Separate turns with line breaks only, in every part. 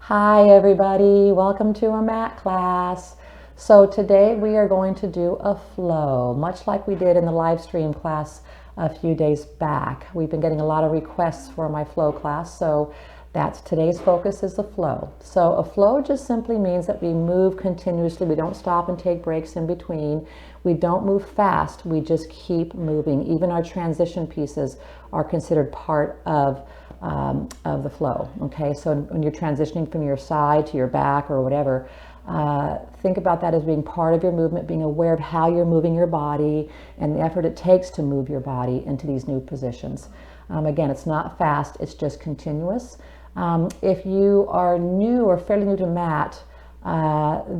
Hi everybody, welcome to a mat class. So today we are going to do a flow, much like we did in the live stream class a few days back. We've been getting a lot of requests for my flow class, so that's today's focus is the flow. So a flow just simply means that we move continuously. We don't stop and take breaks in between. We don't move fast, we just keep moving. Even our transition pieces are considered part of the flow. Okay, so when you're transitioning from your side to your back or whatever, think about that as being part of your movement, being aware of how you're moving your body and the effort it takes to move your body into these new positions. Again, it's not fast, it's just continuous. If you are new or fairly new to mat,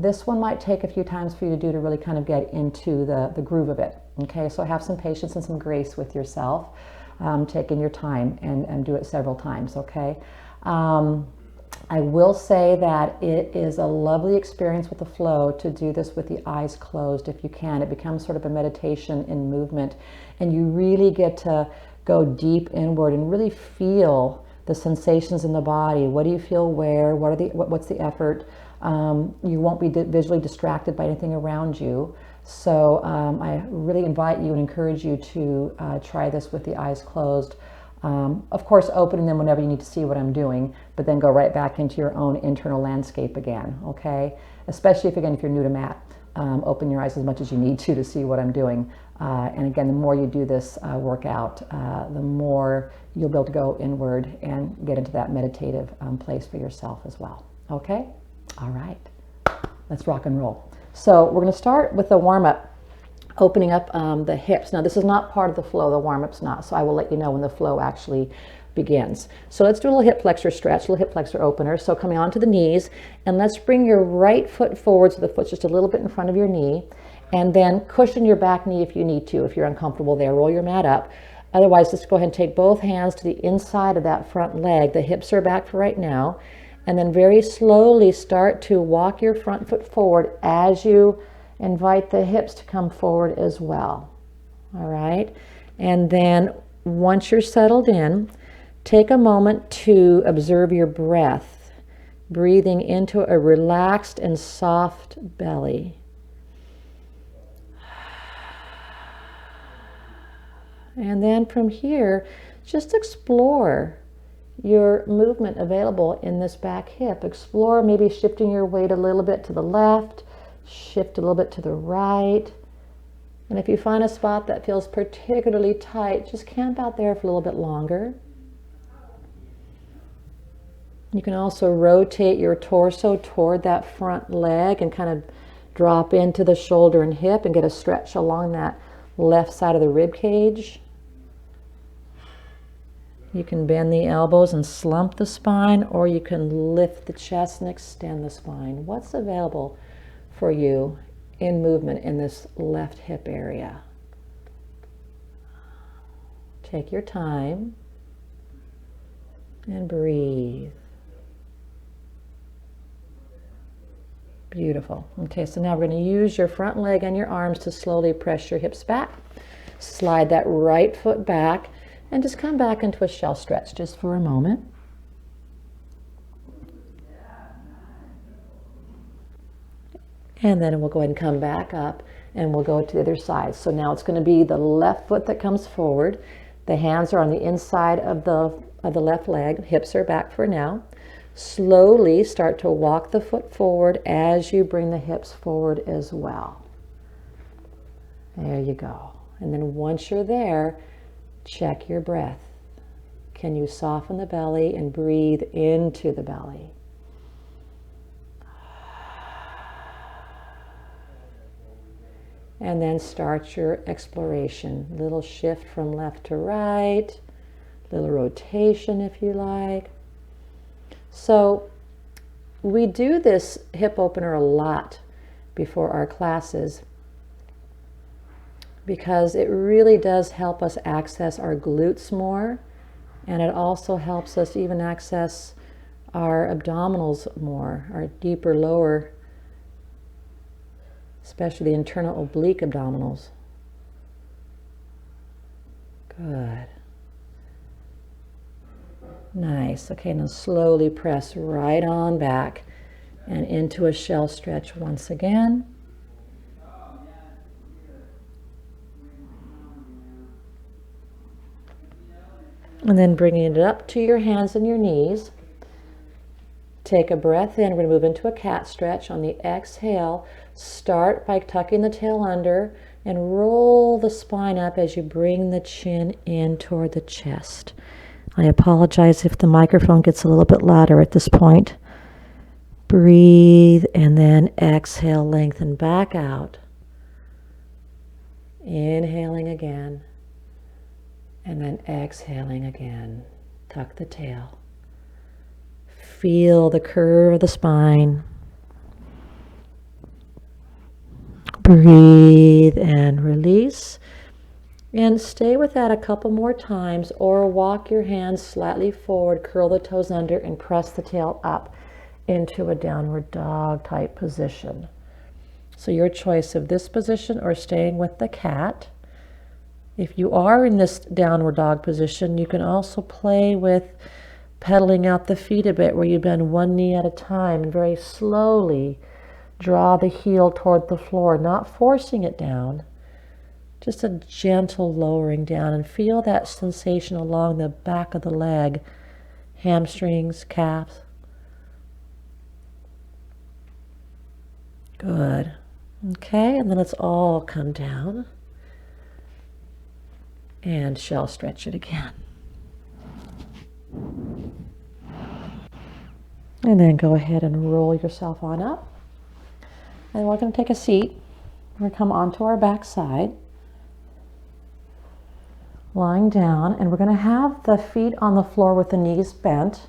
this one might take a few times for you to do to really kind of get into the groove of it. Okay, so have some patience and some grace with yourself. Taking your time and do it several times, okay? I will say that it is a lovely experience with the flow to do this with the eyes closed if you can. It becomes sort of a meditation in movement, and you really get to go deep inward and really feel the sensations in the body. What do you feel where? What's the effort? You won't be visually distracted by anything around you. So I really invite you and encourage you to try this with the eyes closed. Of course, opening them whenever you need to see what I'm doing, but then go right back into your own internal landscape again, okay? Especially if you're new to mat. Open your eyes as much as you need to see what I'm doing. And again, the more you do this workout, the more you'll be able to go inward and get into that meditative place for yourself as well, okay? All right, let's rock and roll. So we're going to start with the warm-up, opening up the hips. Now this is not part of the flow, the warm-up's not, so I will let you know when the flow actually begins. So let's do a little hip flexor stretch, a little hip flexor opener. So coming onto the knees, and let's bring your right foot forward so the foot's just a little bit in front of your knee, and then cushion your back knee if you need to, if you're uncomfortable there. Roll your mat up. Otherwise, just go ahead and take both hands to the inside of that front leg. The hips are back for right now. And then very slowly start to walk your front foot forward as you invite the hips to come forward as well. All right. And then once you're settled in, take a moment to observe your breath, breathing into a relaxed and soft belly. And then from here, just explore your movement available in this back hip. Explore maybe shifting your weight a little bit to the left, shift a little bit to the right. And if you find a spot that feels particularly tight, just camp out there for a little bit longer. You can also rotate your torso toward that front leg and kind of drop into the shoulder and hip and get a stretch along that left side of the rib cage. You can bend the elbows and slump the spine, or you can lift the chest and extend the spine. What's available for you in movement in this left hip area? Take your time and breathe. Beautiful. Okay, so now we're going to use your front leg and your arms to slowly press your hips back. Slide that right foot back. And just come back into a shell stretch just for a moment. And then we'll go ahead and come back up and we'll go to the other side. So now it's going to be the left foot that comes forward. The hands are on the inside of the left leg. Hips are back for now. Slowly start to walk the foot forward as you bring the hips forward as well. There you go. And then once you're there, check your breath. Can you soften the belly and breathe into the belly? And then start your exploration. Little shift from left to right, little rotation if you like. So we do this hip opener a lot before our classes, because it really does help us access our glutes more, and it also helps us even access our abdominals more, our deeper lower, especially the internal oblique abdominals. Good. Nice. Okay, now slowly press right on back and into a shell stretch once again. And then bringing it up to your hands and your knees. Take a breath in. We're going to move into a cat stretch. On the exhale, start by tucking the tail under and roll the spine up as you bring the chin in toward the chest. I apologize if the microphone gets a little bit louder at this point. Breathe and then exhale, lengthen back out. Inhaling again and then exhaling again. Tuck the tail. Feel the curve of the spine. Breathe and release. And stay with that a couple more times, or walk your hands slightly forward, curl the toes under, and press the tail up into a downward dog type position. So your choice of this position or staying with the cat. If you are in this downward dog position, you can also play with pedaling out the feet a bit, where you bend one knee at a time and very slowly draw the heel toward the floor, not forcing it down, just a gentle lowering down, and feel that sensation along the back of the leg, hamstrings, calves. Good. Okay, and then let's all come down and shell stretch it again. And then go ahead and roll yourself on up. And we're going to take a seat. We're going to come onto our back side, lying down, and we're going to have the feet on the floor with the knees bent,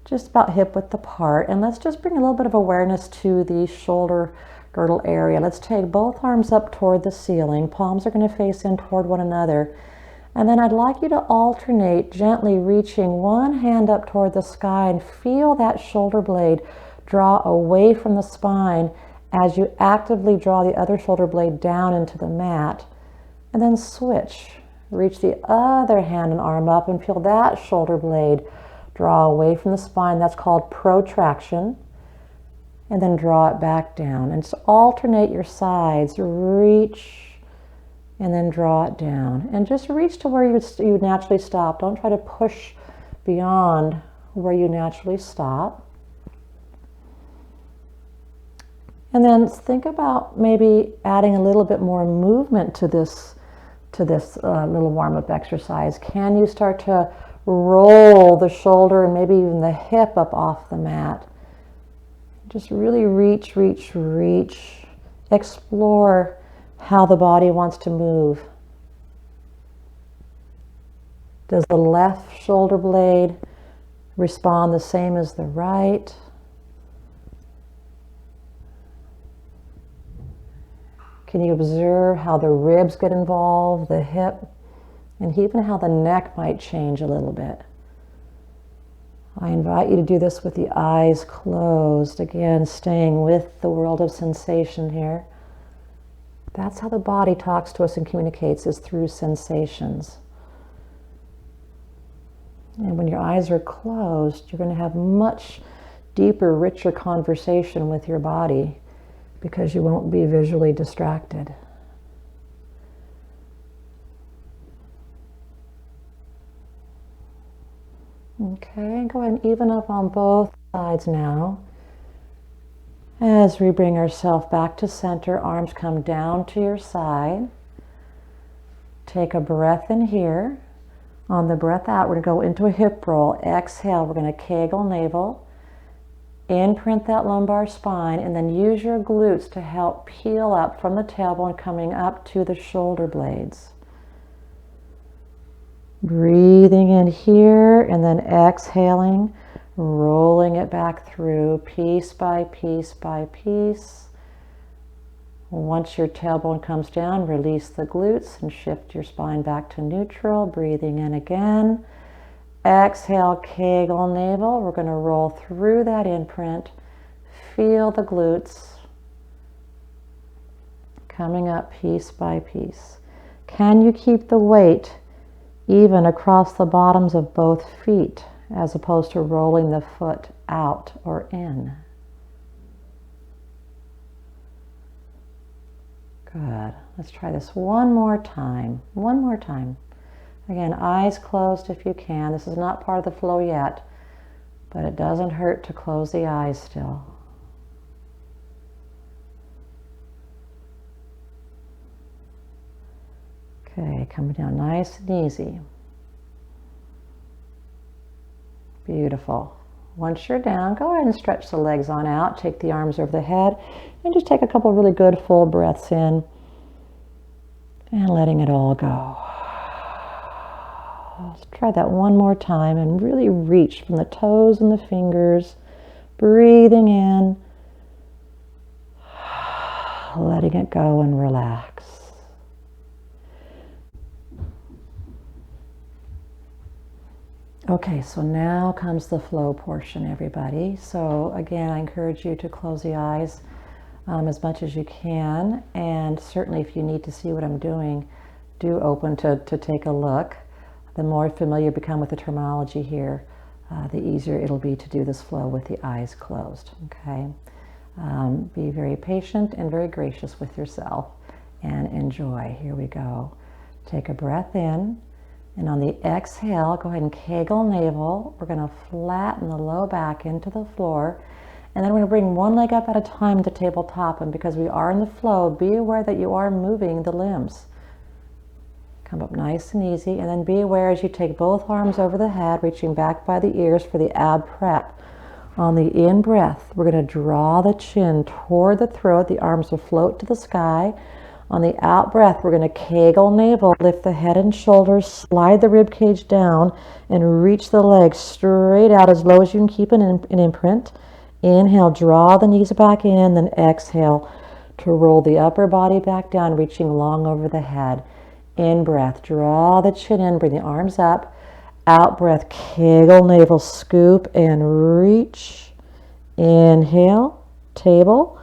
just about hip width apart. And let's just bring a little bit of awareness to the shoulder girdle area. Let's take both arms up toward the ceiling. Palms are going to face in toward one another. And then I'd like you to alternate, gently reaching one hand up toward the sky, and feel that shoulder blade draw away from the spine as you actively draw the other shoulder blade down into the mat. And then switch. Reach the other hand and arm up and feel that shoulder blade draw away from the spine. That's called protraction. And then draw it back down. And just alternate your sides. Reach and then draw it down. And just reach to where you would naturally stop. Don't try to push beyond where you naturally stop. And then think about maybe adding a little bit more movement to this little warm-up exercise. Can you start to roll the shoulder and maybe even the hip up off the mat? Just really reach, reach, reach. Explore how the body wants to move. Does the left shoulder blade respond the same as the right? Can you observe how the ribs get involved, the hip, and even how the neck might change a little bit? I invite you to do this with the eyes closed. Again, staying with the world of sensation here. That's how the body talks to us and communicates, is through sensations. And when your eyes are closed, you're going to have much deeper, richer conversation with your body, because you won't be visually distracted. Okay, go ahead and even up on both sides now. As we bring ourselves back to center, arms come down to your side. Take a breath in here. On the breath out, we're going to go into a hip roll. Exhale, we're going to Kegel navel. Imprint that lumbar spine, and then use your glutes to help peel up from the tailbone, coming up to the shoulder blades. Breathing in here and then exhaling, rolling it back through piece by piece by piece. Once your tailbone comes down, release the glutes and shift your spine back to neutral. Breathing in again. Exhale, Kegel navel. We're going to roll through that imprint. Feel the glutes coming up piece by piece. Can you keep the weight even across the bottoms of both feet as opposed to rolling the foot out or in. Good. Let's try this one more time. One more time. Again, eyes closed if you can. This is not part of the flow yet, but it doesn't hurt to close the eyes still. Okay, coming down nice and easy. Beautiful. Once you're down, go ahead and stretch the legs on out. Take the arms over the head and just take a couple really good full breaths in and letting it all go. Let's try that one more time and really reach from the toes and the fingers, breathing in, letting it go and relax. Okay, so now comes the flow portion, everybody. So again, I encourage you to close the eyes as much as you can, and certainly if you need to see what I'm doing, do open to take a look. The more familiar you become with the terminology here, the easier it'll be to do this flow with the eyes closed, okay? Be very patient and very gracious with yourself and enjoy. Here we go. Take a breath in. And on the exhale, go ahead and Kegel navel. We're going to flatten the low back into the floor. And then we're going to bring one leg up at a time to tabletop. And because we are in the flow, be aware that you are moving the limbs. Come up nice and easy. And then be aware as you take both arms over the head, reaching back by the ears for the ab prep. On the in breath, we're going to draw the chin toward the throat. The arms will float to the sky. On the out breath, we're going to Kegel navel, lift the head and shoulders, slide the rib cage down, and reach the legs straight out as low as you can keep an imprint. Inhale, draw the knees back in, then exhale to roll the upper body back down, reaching long over the head. In breath, draw the chin in, bring the arms up. Out breath, Kegel navel, scoop and reach. Inhale, table.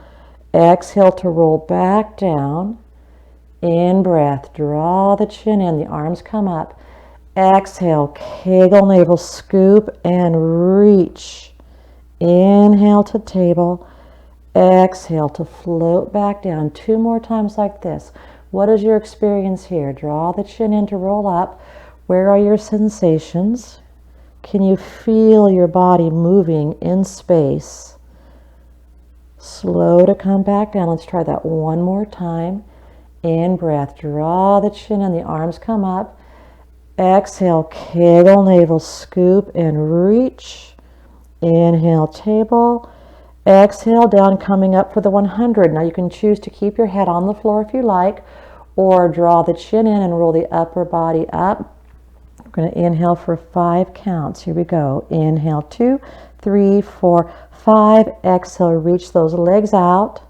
Exhale to roll back down. In breath, draw the chin in, the arms come up. Exhale, Kegel navel, scoop and reach. Inhale to table. Exhale to float back down. 2 more times like this. What is your experience here? Draw the chin in to roll up. Where are your sensations? Can you feel your body moving in space? Slow to come back down. Let's try that one more time. In breath, draw the chin in, the arms come up. Exhale, Kegel navel, scoop and reach. Inhale, table. Exhale, down, coming up for the 100. Now you can choose to keep your head on the floor if you like, or draw the chin in and roll the upper body up. We're going to inhale for 5 counts. Here we go. Inhale, 2, 3, 4, 5. Exhale, reach those legs out.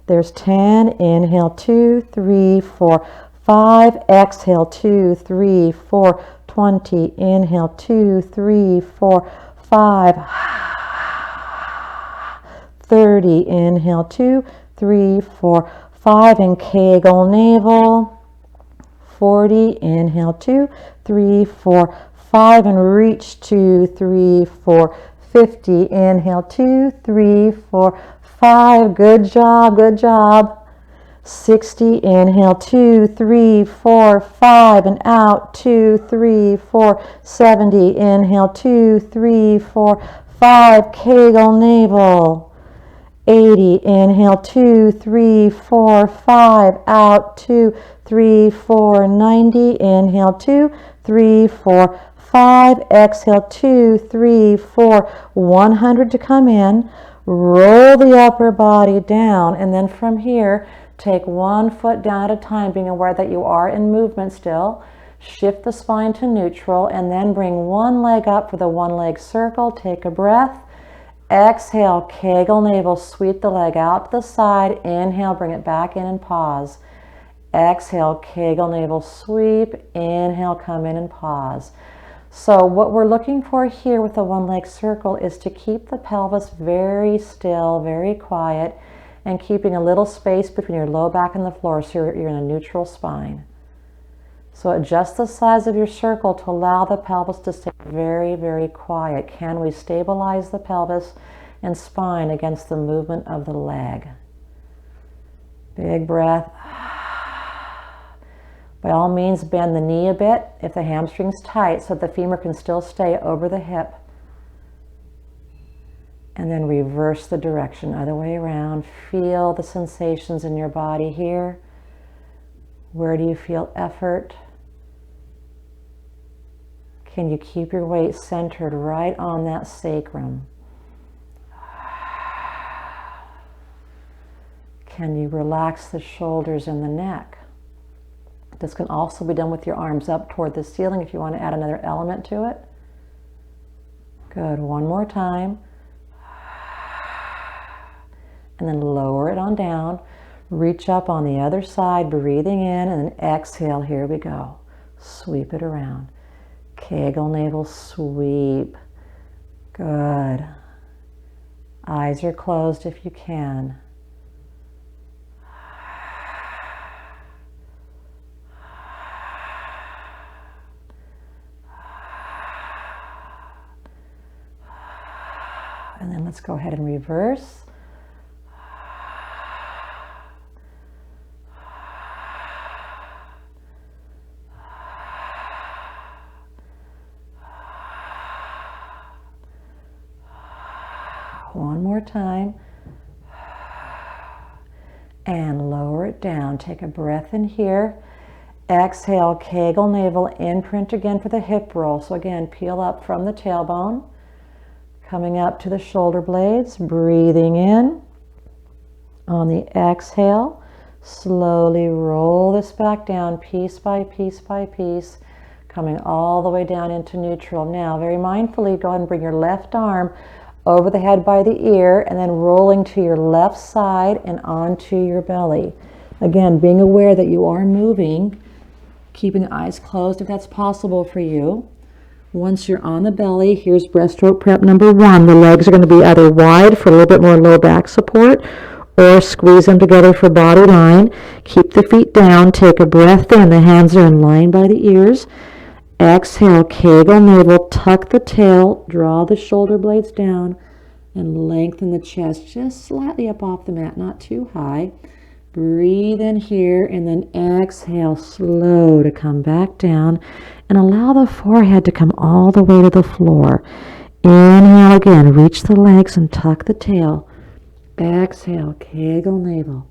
There's 10. Inhale, 2, 3, 4, 5. Exhale, 2, 3, 4, 20. Inhale, 2, 3, 4, 5. 30. Inhale, 2, 3, 4, 5. And Kegel navel. 40. Inhale, 2, 3, 4, 5. And reach 2, 3, 4, 50. Inhale, 2, 3, 4, 5. Good job, good job. 60. Inhale, 2, 3, 4, 5. And out, 2, 3, 4, 70. Inhale, 2, 3, 4, 5. Kegel navel. 80. Inhale, 2, 3, 4, 5. Out, 2, 3, 4, 90. Inhale, 2, 3, 4, 5. Exhale, 2, 3, 4, 100 to come in. Roll the upper body down, and then from here, take 1 foot down at a time, being aware that you are in movement still. Shift the spine to neutral, and then bring 1 leg up for the 1-leg circle. Take a breath. Exhale, Kegel navel, sweep the leg out to the side. Inhale, bring it back in and pause. Exhale, Kegel navel, sweep. Inhale, come in and pause. So what we're looking for here with the 1-leg circle is to keep the pelvis very still, very quiet, and keeping a little space between your low back and the floor so you're in a neutral spine. So adjust the size of your circle to allow the pelvis to stay very, very quiet. Can we stabilize the pelvis and spine against the movement of the leg? Big breath. By all means, bend the knee a bit if the hamstring's tight so the femur can still stay over the hip. And then reverse the direction, other way around. Feel the sensations in your body here. Where do you feel effort? Can you keep your weight centered right on that sacrum? Can you relax the shoulders and the neck? This can also be done with your arms up toward the ceiling if you want to add another element to it. Good. One more time. And then lower it on down. Reach up on the other side, breathing in, and then exhale. Here we go. Sweep it around. Kegel navel sweep. Good. Eyes are closed if you can. And then let's go ahead and reverse. One more time. And lower it down. Take a breath in here. Exhale, Kegel navel, imprint again for the hip roll. So again, peel up from the tailbone. Coming up to the shoulder blades, breathing in. On the exhale, slowly roll this back down piece by piece by piece, coming all the way down into neutral. Now, very mindfully, go ahead and bring your left arm over the head by the ear and then rolling to your left side and onto your belly. Again, being aware that you are moving, keeping the eyes closed if that's possible for you. Once you're on the belly, here's breaststroke prep number 1. The legs are going to be either wide for a little bit more low back support or squeeze them together for body line. Keep the feet down. Take a breath in. The hands are in line by the ears. Exhale, Kegel navel, tuck the tail, draw the shoulder blades down, and lengthen the chest just slightly up off the mat, not too high. Breathe in here, and then exhale, slow to come back down, and allow the forehead to come all the way to the floor. Inhale again, reach the legs and tuck the tail. Exhale, Kegel navel,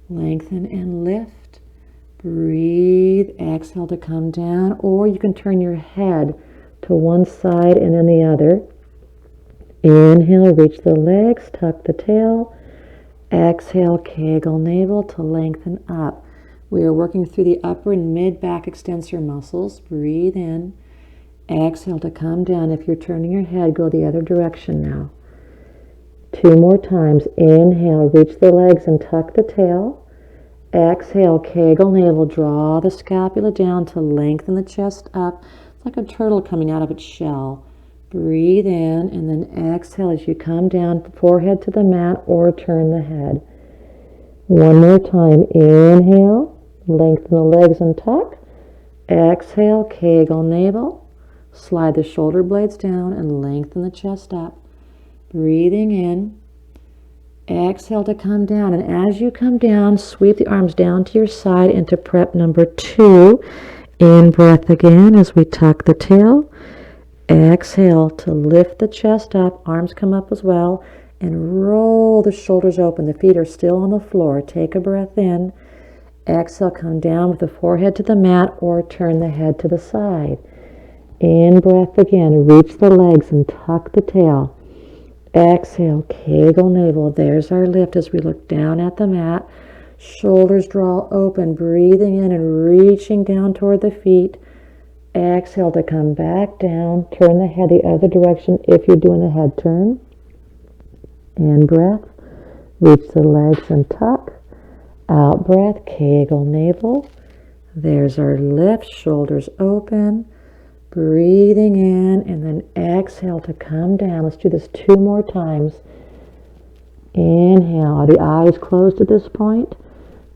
lengthen and lift. Breathe, exhale to come down, or you can turn your head to one side and then the other. Inhale, reach the legs, tuck the tail. Exhale, Kegel navel to lengthen up. We are working through the upper and mid back extensor muscles. Breathe in. Exhale to come down. If you're turning your head, go the other direction now. 2 more times. Inhale, reach the legs and tuck the tail. Exhale, Kegel navel, draw the scapula down to lengthen the chest up. It's like a turtle coming out of its shell. Breathe in and then exhale as you come down, forehead to the mat or turn the head. One more time. Inhale, lengthen the legs and tuck. Exhale, Kegel navel. Slide the shoulder blades down and lengthen the chest up. Breathing in. Exhale to come down, and as you come down, sweep the arms down to your side into prep number 2. In breath again as we tuck the tail. Exhale to lift the chest up, arms come up as well, and roll the shoulders open. The feet are still on the floor. Take a breath in. Exhale, come down with the forehead to the mat or turn the head to the side. In breath again, reach the legs and tuck the tail. Exhale, Kegel navel. There's our lift as we look down at the mat. Shoulders draw open, breathing in and reaching down toward the feet. Exhale to come back down. Turn the head the other direction if you're doing the head turn. In breath, reach the legs and tuck. Out breath, Kegel navel. There's our lift, shoulders open. Breathing in and then exhale to come down. Let's do this 2 more times. Inhale, the eyes closed at this point.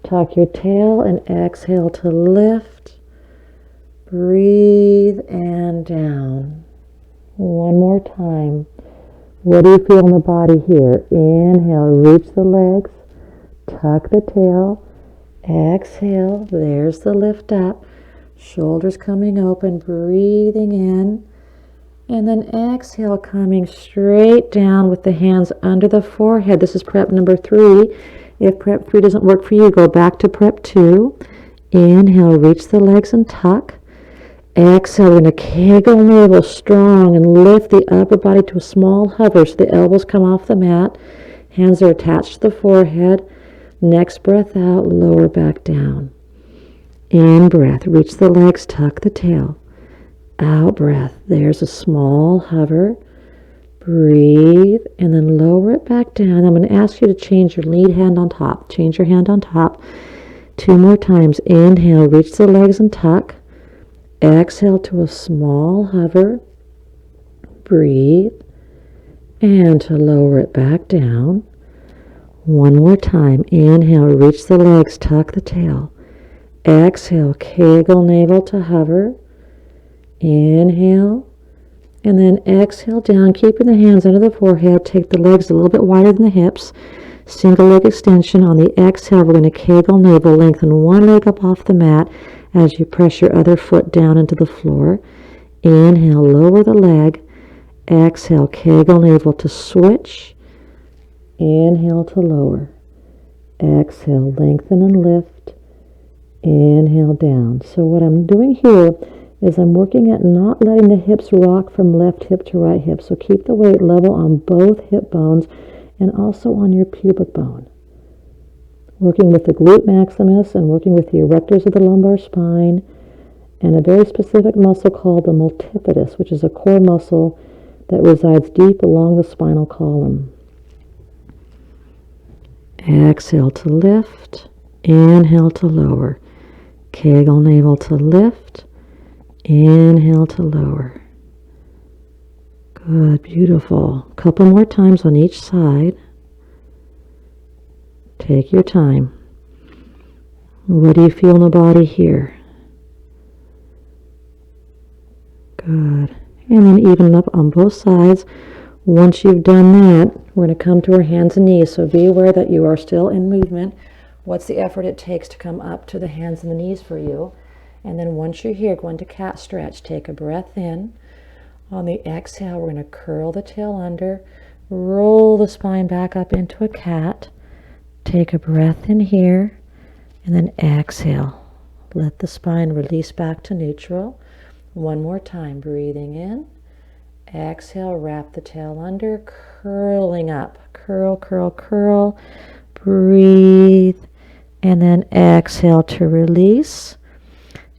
Tuck your tail and exhale to lift. Breathe and down. One more time. What do you feel in the body here? Inhale, reach the legs, tuck the tail. Exhale, there's the lift up. Shoulders coming open, breathing in. And then exhale, coming straight down with the hands under the forehead. This is prep number 3. If prep 3 doesn't work for you, go back to prep 2. Inhale, reach the legs and tuck. Exhale, we're going to kegel navel strong and lift the upper body to a small hover so the elbows come off the mat. Hands are attached to the forehead. Next breath out, lower back down. In breath, reach the legs, tuck the tail. Out breath, there's a small hover. Breathe and then lower it back down. I'm going to ask you to change your lead hand on top. Change your hand on top. 2 more times. Inhale, reach the legs and tuck. Exhale to a small hover. Breathe. And to lower it back down. 1 more time. Inhale, reach the legs, tuck the tail. Exhale, kegel navel to hover. Inhale. And then exhale down, keeping the hands under the forehead. Take the legs a little bit wider than the hips. Single leg extension. On the exhale, we're going to kegel navel. Lengthen one leg up off the mat as you press your other foot down into the floor. Inhale, lower the leg. Exhale, kegel navel to switch. Inhale to lower. Exhale, lengthen and lift. Inhale down. So what I'm doing here is I'm working at not letting the hips rock from left hip to right hip. So keep the weight level on both hip bones and also on your pubic bone. Working with the glute maximus and working with the erectors of the lumbar spine and a very specific muscle called the multifidus, which is a core muscle that resides deep along the spinal column. Exhale to lift. Inhale to lower. Kegel navel to lift. Inhale to lower. Good, beautiful. Couple more times on each side. Take your time. What do you feel in the body here? Good. And then even up on both sides. Once you've done that, we're going to come to our hands and knees. So be aware that you are still in movement. What's the effort it takes to come up to the hands and the knees for you? And then once you're here, go into cat stretch. Take a breath in. On the exhale, we're going to curl the tail under. Roll the spine back up into a cat. Take a breath in here. And then exhale. Let the spine release back to neutral. One more time. Breathing in. Exhale, wrap the tail under. Curling up. Curl, curl, curl. Breathe. And then exhale to release.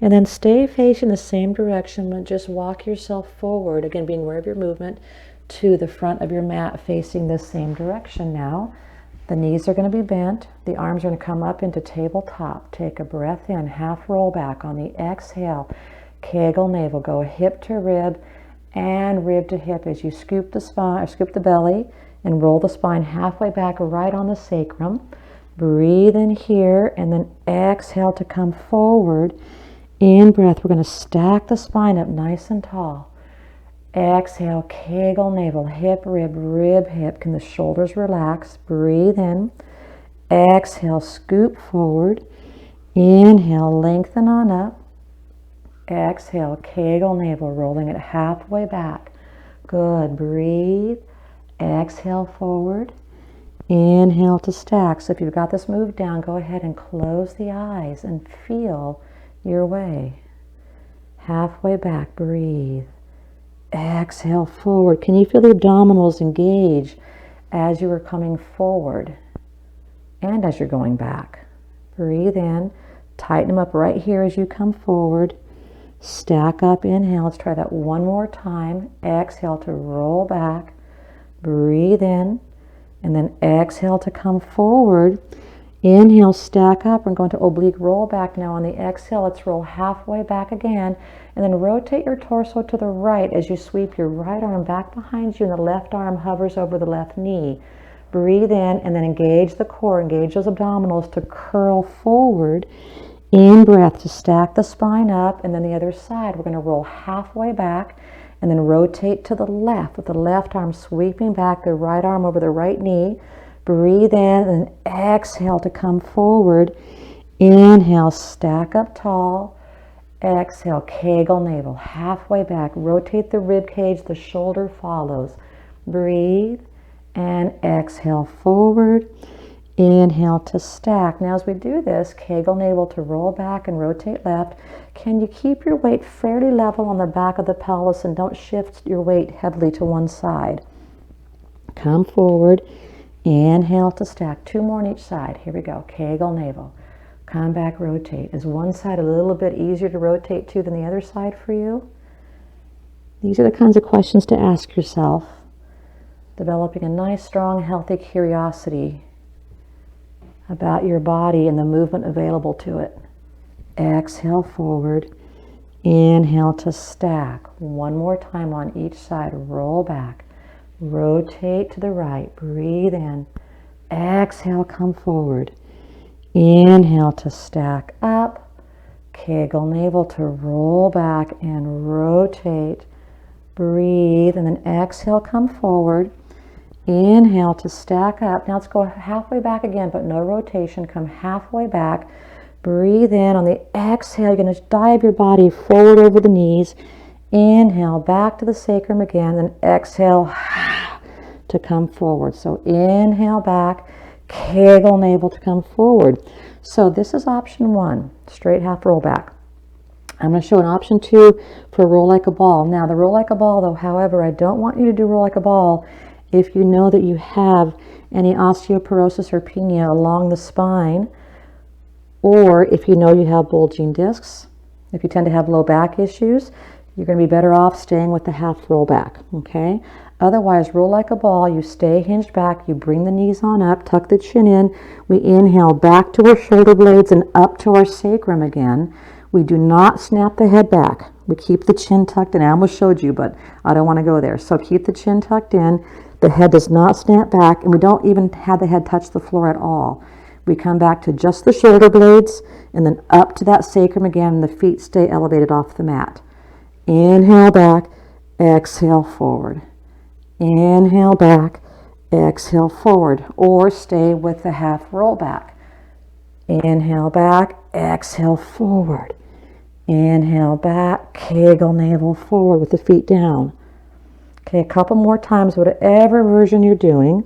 And then stay facing the same direction, but just walk yourself forward. Again, being aware of your movement to the front of your mat facing the same direction now. The knees are going to be bent. The arms are going to come up into tabletop. Take a breath in, half roll back. On the exhale, kegel navel. Go hip to rib and rib to hip as you scoop the spine, or scoop the belly and roll the spine halfway back right on the sacrum. Breathe in here and then exhale to come forward. In breath, we're going to stack the spine up nice and tall. Exhale, kegel navel, hip, rib, rib, hip. Can the shoulders relax? Breathe in. Exhale, scoop forward. Inhale, lengthen on up. Exhale, kegel navel, rolling it halfway back. Good. Breathe. Exhale forward. Inhale to stack. So if you've got this move down, go ahead and close the eyes and feel your way. Halfway back, breathe. Exhale forward. Can you feel the abdominals engage as you are coming forward and as you're going back? Breathe in. Tighten them up right here as you come forward. Stack up. Inhale. Let's try that one more time. Exhale to roll back. Breathe in. And then exhale to come forward. Inhale, stack up. We're going to oblique roll back now. On the exhale, let's roll halfway back again. And then rotate your torso to the right as you sweep your right arm back behind you and the left arm hovers over the left knee. Breathe in and then engage the core, engage those abdominals to curl forward. In breath to stack the spine up, and then the other side. We're going to roll halfway back and then rotate to the left with the left arm sweeping back, the right arm over the right knee. Breathe in and exhale to come forward. Inhale, stack up tall. Exhale, Kegel navel, halfway back. Rotate the rib cage, the shoulder follows. Breathe and exhale forward. Inhale to stack. Now as we do this, Kegel navel to roll back and rotate left. Can you keep your weight fairly level on the back of the pelvis and don't shift your weight heavily to one side? Come forward. Inhale to stack. 2 more on each side. Here we go. Kegel navel. Come back, rotate. Is one side a little bit easier to rotate to than the other side for you? These are the kinds of questions to ask yourself. Developing a nice, strong, healthy curiosity about your body and the movement available to it. Exhale forward. Inhale to stack. 1 more time on each side. Roll back. Rotate to the right. Breathe in. Exhale, come forward. Inhale to stack up. Kegel navel to roll back and rotate. Breathe and then exhale, come forward. Inhale to stack up. Now let's go halfway back again, but no rotation. Come halfway back. Breathe in. On the exhale, you're going to dive your body forward over the knees. Inhale back to the sacrum again, then exhale to come forward. So inhale back. Kegel navel to come forward. So this is option 1, straight half roll back. I'm going to show an option 2 for roll like a ball. Now the roll like a ball though, however, I don't want you to do roll like a ball if you know that you have any osteoporosis or pinia along the spine, or if you know you have bulging discs. If you tend to have low back issues, you're going to be better off staying with the half roll back, okay? Otherwise, roll like a ball, you stay hinged back, you bring the knees on up, tuck the chin in, we inhale back to our shoulder blades and up to our sacrum again. We do not snap the head back. We keep the chin tucked in. I almost showed you, but I don't want to go there. So keep the chin tucked in, the head does not snap back, and we don't even have the head touch the floor at all. We come back to just the shoulder blades and then up to that sacrum again, and the feet stay elevated off the mat. Inhale back, exhale forward. Inhale back, exhale forward, or stay with the half roll back. Inhale back, exhale forward. Inhale back, Kegel navel forward with the feet down. Okay, a couple more times, whatever version you're doing.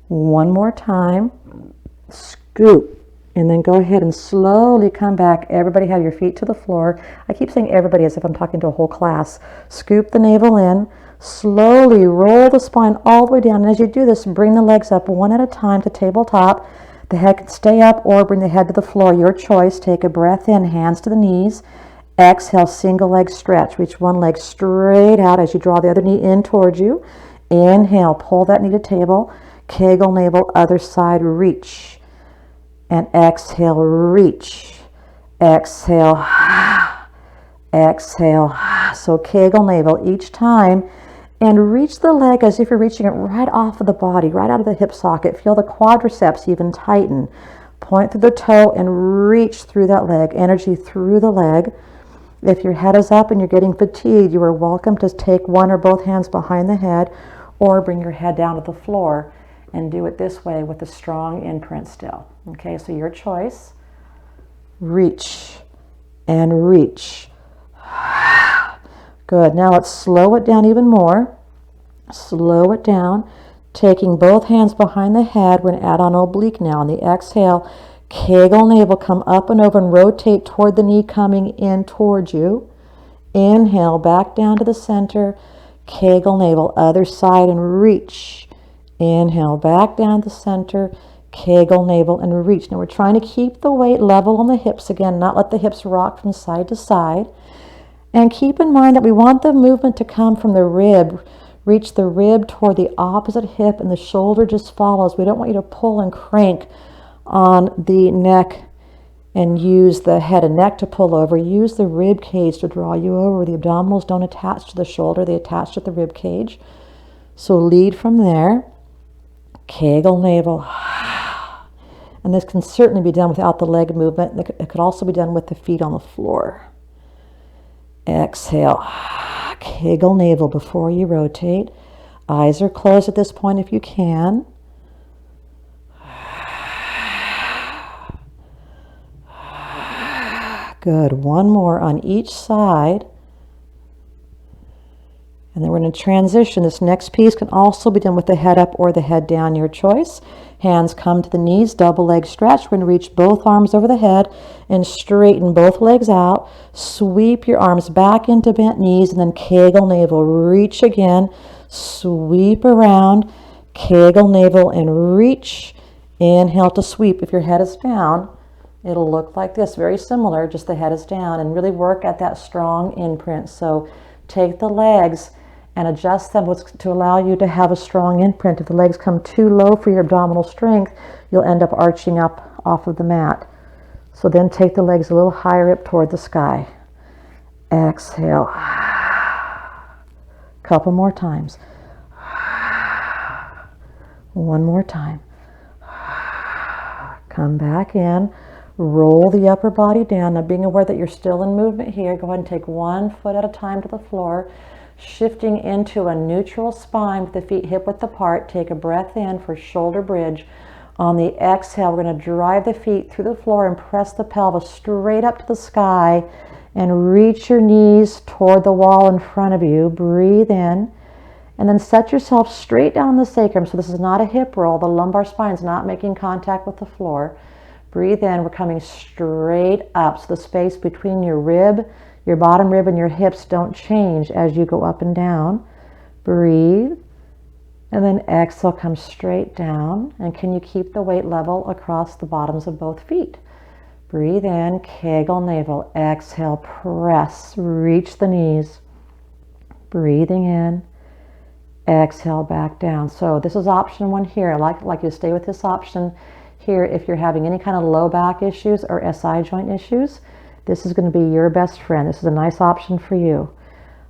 1 more time, scoop, and then go ahead and slowly come back. Everybody have your feet to the floor. I keep saying everybody as if I'm talking to a whole class. Scoop the navel in. Slowly roll the spine all the way down. And as you do this, bring the legs up one at a time to tabletop. The head can stay up or bring the head to the floor. Your choice. Take a breath in, hands to the knees. Exhale, single leg stretch. Reach one leg straight out as you draw the other knee in towards you. Inhale, pull that knee to table. Kegel navel, other side, reach. And exhale, reach. Exhale, exhale. So Kegel navel each time. And reach the leg as if you're reaching it right off of the body, right out of the hip socket. Feel the quadriceps even tighten. Point through the toe and reach through that leg. Energy through the leg. If your head is up and you're getting fatigued, you are welcome to take one or both hands behind the head or bring your head down to the floor and do it this way with a strong imprint still. Okay, so your choice. Reach and reach. Good. Now let's slow it down even more. Slow it down. Taking both hands behind the head, we're going to add on oblique now. On the exhale, Kegel navel, come up and over and rotate toward the knee coming in towards you. Inhale, back down to the center. Kegel navel, other side and reach. Inhale, back down to the center. Kegel navel and reach. Now we're trying to keep the weight level on the hips again, not let the hips rock from side to side. And keep in mind that we want the movement to come from the rib. Reach the rib toward the opposite hip and the shoulder just follows. We don't want you to pull and crank on the neck and use the head and neck to pull over. Use the rib cage to draw you over. The abdominals don't attach to the shoulder, they attach to the rib cage. So lead from there. Kegel navel. And this can certainly be done without the leg movement. It could also be done with the feet on the floor. Exhale. Kegel navel before you rotate. Eyes are closed at this point if you can. Good. One more on each side. And then we're going to transition. This next piece can also be done with the head up or the head down, your choice. Hands come to the knees, double leg stretch. We're going to reach both arms over the head and straighten both legs out. Sweep your arms back into bent knees and then Kegel navel. Reach again. Sweep around. Kegel navel and reach. Inhale to sweep. If your head is down, it'll look like this. Very similar, just the head is down. And really work at that strong imprint. So take the legs and adjust them to allow you to have a strong imprint. If the legs come too low for your abdominal strength, you'll end up arching up off of the mat. So then take the legs a little higher up toward the sky. Exhale. Couple more times. One more time. Come back in. Roll the upper body down. Now being aware that you're still in movement here, go ahead and take 1 foot at a time to the floor. Shifting into a neutral spine with the feet hip width apart. Take a breath in for shoulder bridge. On the exhale, we're going to drive the feet through the floor and press the pelvis straight up to the sky and reach your knees toward the wall in front of you. Breathe in and then set yourself straight down the sacrum. So this is not a hip roll. The lumbar spine is not making contact with the floor. Breathe in. We're coming straight up. So the space between your rib, your bottom rib and your hips don't change as you go up and down. Breathe. And then exhale, come straight down. And can you keep the weight level across the bottoms of both feet? Breathe in, Kegel navel. Exhale, press, reach the knees. Breathing in. Exhale, back down. So this is option 1 here. I like you to stay with this option here if you're having any kind of low back issues or SI joint issues. This is going to be your best friend. This is a nice option for you.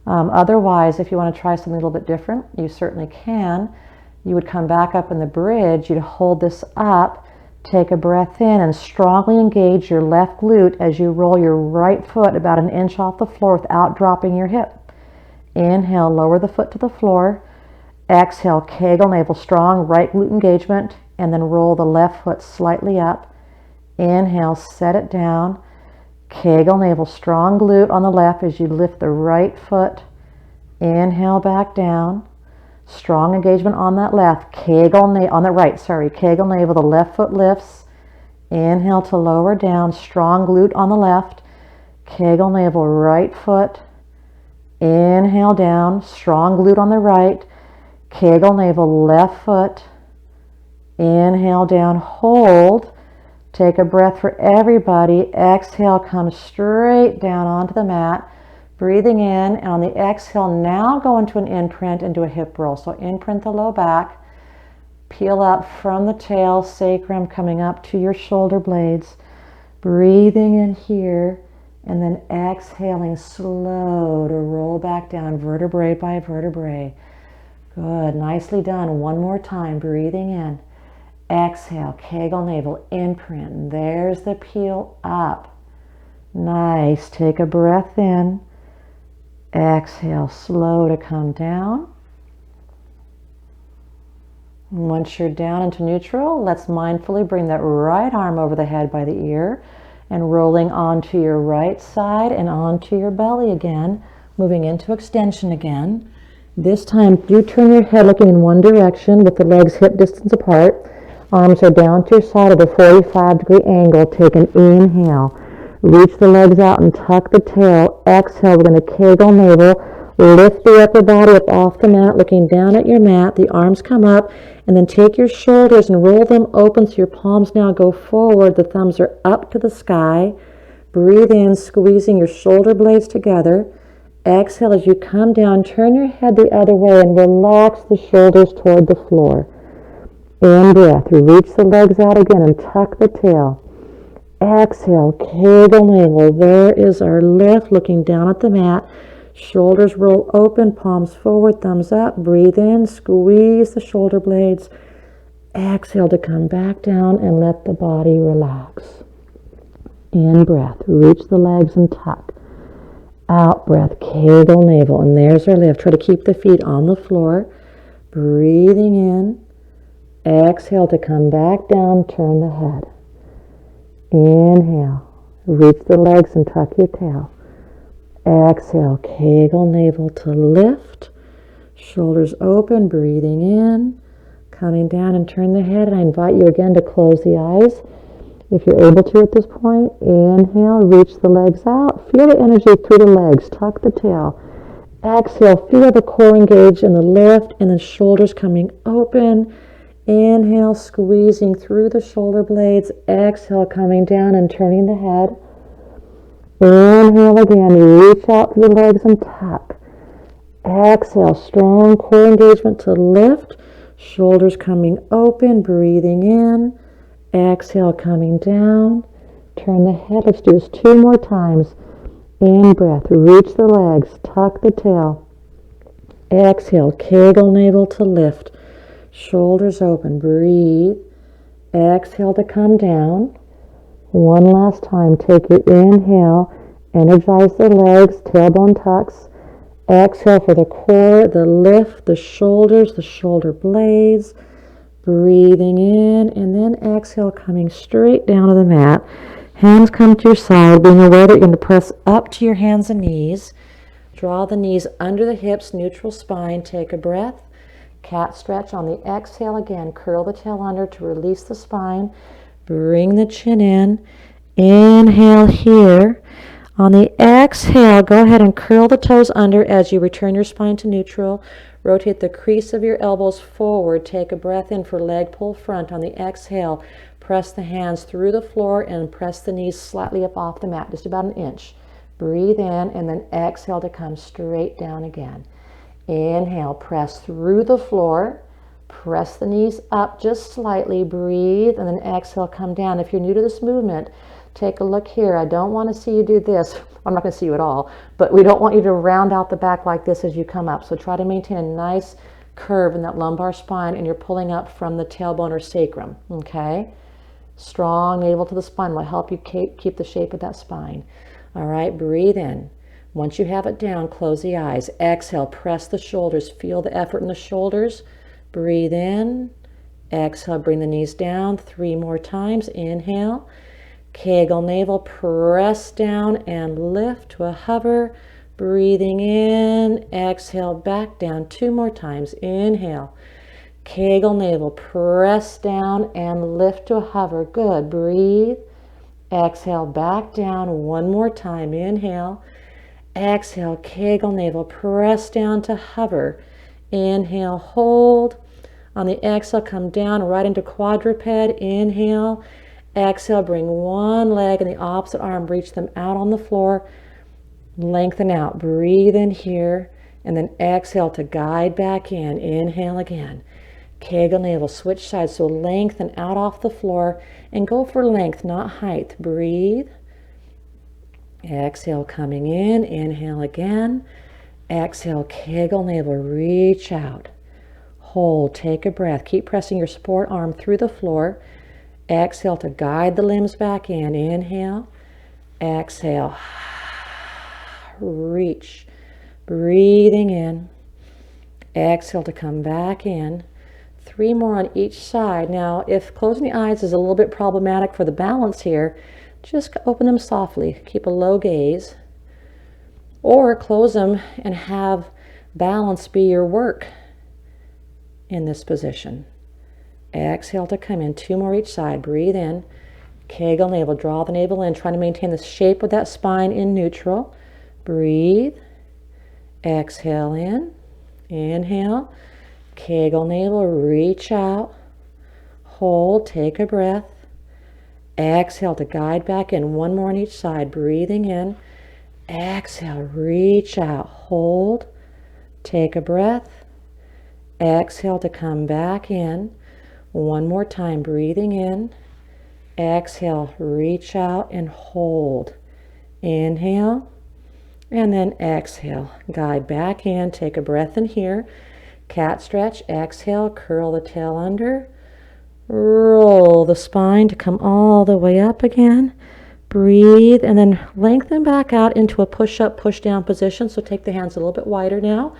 Otherwise, if you want to try something a little bit different, you certainly can. You would come back up in the bridge. You'd hold this up, take a breath in, and strongly engage your left glute as you roll your right foot about 1 inch off the floor without dropping your hip. Inhale, lower the foot to the floor. Exhale, Kegel navel, strong right glute engagement, and then roll the left foot slightly up. Inhale, set it down. Kegel navel, strong glute on the left as you lift the right foot. Inhale, back down. Strong engagement on that left. Kegel navel on the right, Kegel navel, the left foot lifts. Inhale to lower down. Strong glute on the left. Kegel navel, right foot. Inhale down. Strong glute on the right. Kegel navel, left foot. Inhale down, hold. Take a breath for everybody. Exhale, come straight down onto the mat. Breathing in, and on the exhale, now go into an imprint into a hip roll. So imprint the low back. Peel up from the tail, sacrum coming up to your shoulder blades. Breathing in here, and then exhaling slow to roll back down vertebrae by vertebrae. Good, nicely done. One more time, breathing in. Exhale, Kegel navel, imprint. There's the peel up. Nice. Take a breath in. Exhale, slow to come down. Once you're down into neutral, let's mindfully bring that right arm over the head by the ear and rolling onto your right side and onto your belly again, moving into extension again. This time, do turn your head looking in one direction with the legs hip distance apart. Arms are down to your side at a 45-degree angle. Take an inhale. Reach the legs out and tuck the tail. Exhale, we're going to Kegel navel. Lift the upper body up off the mat, looking down at your mat. The arms come up, and then take your shoulders and roll them open so your palms now go forward. The thumbs are up to the sky. Breathe in, squeezing your shoulder blades together. Exhale as you come down. Turn your head the other way and relax the shoulders toward the floor. In breath, reach the legs out again and tuck the tail. Exhale, Kegel navel. There is our lift, looking down at the mat. Shoulders roll open, palms forward, thumbs up. Breathe in, squeeze the shoulder blades. Exhale to come back down and let the body relax. In breath, reach the legs and tuck. Out breath, Kegel navel, and there's our lift. Try to keep the feet on the floor. Breathing in. Exhale to come back down, turn the head. Inhale, reach the legs and tuck your tail. Exhale, Kegel navel to lift. Shoulders open, breathing in. Coming down and turn the head. And I invite you again to close the eyes if you're able to at this point. Inhale, reach the legs out. Feel the energy through the legs. Tuck the tail. Exhale, feel the core engage in the lift and the shoulders coming open. Inhale, squeezing through the shoulder blades. Exhale, coming down and turning the head. Inhale again, reach out through the legs and tuck. Exhale, strong core engagement to lift. Shoulders coming open, breathing in. Exhale, coming down. Turn the head. Let's do this 2 more times. In breath, reach the legs, tuck the tail. Exhale, Kegel navel to lift. Shoulders open, breathe. Exhale to come down. One last time, take your inhale, energize the legs, tailbone tucks. Exhale for the core, the lift, the shoulders, the shoulder blades. Breathing in, and then exhale, coming straight down to the mat. Hands come to your side, being aware that you're going to press up to your hands and knees. Draw the knees under the hips, neutral spine. Take a breath. Cat stretch on the exhale again. Curl the tail under to release the spine. Bring the chin in. Inhale here. On the exhale, go ahead and curl the toes under as you return your spine to neutral. Rotate the crease of your elbows forward. Take a breath in for leg pull front. On the exhale, press the hands through the floor and press the knees slightly up off the mat, just about an inch. Breathe in and then exhale to come straight down again. Inhale, press through the floor. Press the knees up just slightly. Breathe and then exhale, come down. If you're new to this movement, take a look here. I don't want to see you do this. I'm not going to see you at all, but we don't want you to round out the back like this as you come up. So try to maintain a nice curve in that lumbar spine, and you're pulling up from the tailbone or sacrum, okay? Strong navel to the spine will help you keep the shape of that spine. All right, breathe in. Once you have it down, close the eyes. Exhale, press the shoulders. Feel the effort in the shoulders. Breathe in. Exhale, bring the knees down 3 more times. Inhale. Kegel navel, press down and lift to a hover. Breathing in, exhale, back down 2 more times. Inhale. Kegel navel, press down and lift to a hover. Good. Breathe. Exhale, back down 1 more time. Inhale. Exhale, Kegel navel, press down to hover. Inhale, hold. On the exhale, come down right into quadruped. Inhale. Exhale, bring one leg and the opposite arm, reach them out on the floor. Lengthen out. Breathe in here. And then exhale to guide back in. Inhale again. Kegel navel, switch sides. So lengthen out off the floor and go for length, not height. Breathe. Exhale, coming in. Inhale again. Exhale, Kegel navel, reach out. Hold, take a breath. Keep pressing your support arm through the floor. Exhale to guide the limbs back in. Inhale. Exhale. Reach. Breathing in. Exhale to come back in. 3 more on each side. Now, if closing the eyes is a little bit problematic for the balance here, just open them softly. Keep a low gaze. Or close them and have balance be your work in this position. Exhale to come in. 2 more each side. Breathe in. Kegel navel. Draw the navel in. Trying to maintain the shape of that spine in neutral. Breathe. Exhale in. Inhale. Kegel navel. Reach out. Hold. Take a breath. Exhale to guide back in. 1 more on each side. Breathing in. Exhale. Reach out. Hold. Take a breath. Exhale to come back in. 1 more time, breathing in. Exhale, reach out and hold. Inhale, and then exhale. Guide back in, take a breath in here. Cat stretch, exhale, curl the tail under. Roll the spine to come all the way up again. Breathe and then lengthen back out into a push-up, push-down position. So take the hands a little bit wider now.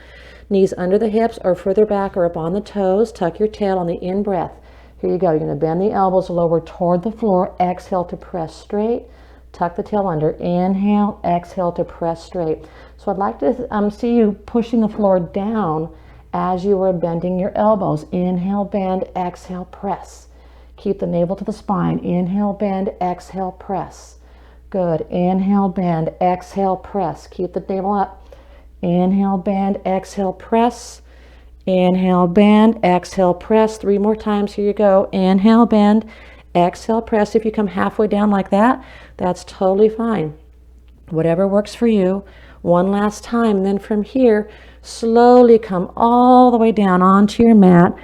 Knees under the hips or further back or up on the toes. Tuck your tail on the in-breath. Here you go. You're going to bend the elbows lower toward the floor. Exhale to press straight. Tuck the tail under. Inhale. Exhale to press straight. So I'd like to see you pushing the floor down as you are bending your elbows. Inhale, bend. Exhale, press. Keep the navel to the spine. Inhale, bend. Exhale, press. Good. Inhale, bend. Exhale, press. Keep the navel up. Inhale, bend. Exhale, press. Inhale, bend. Exhale, press. 3 more times. Here you go. Inhale, bend. Exhale, press. If you come halfway down like that, that's totally fine. Whatever works for you. One last time. And then from here, slowly come all the way down onto your mat.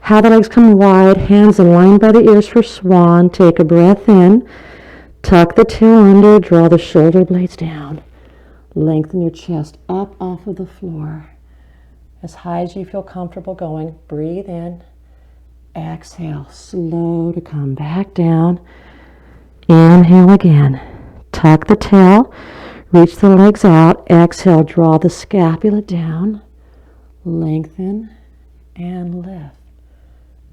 Have the legs come wide, hands aligned by the ears for swan. Take a breath in. Tuck the tail under, draw the shoulder blades down. Lengthen your chest up off of the floor. As high as you feel comfortable going. Breathe in. Exhale. Slow to come back down. Inhale again. Tuck the tail. Reach the legs out. Exhale. Draw the scapula down. Lengthen and lift.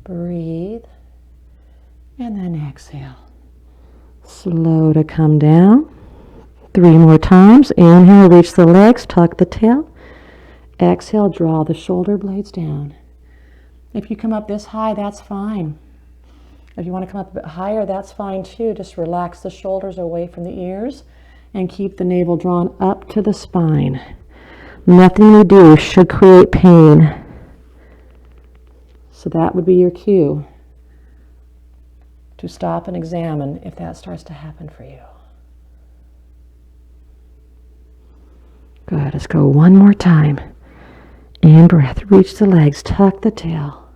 Breathe. And then exhale. Slow to come down. 3 more times. Inhale. Reach the legs. Tuck the tail. Exhale. Draw the shoulder blades down. If you come up this high, that's fine. If you want to come up a bit higher, that's fine too. Just relax the shoulders away from the ears and keep the navel drawn up to the spine. Nothing you do should create pain. So that would be your cue to stop and examine if that starts to happen for you. Good. Let's go one more time. In breath. Reach the legs. Tuck the tail.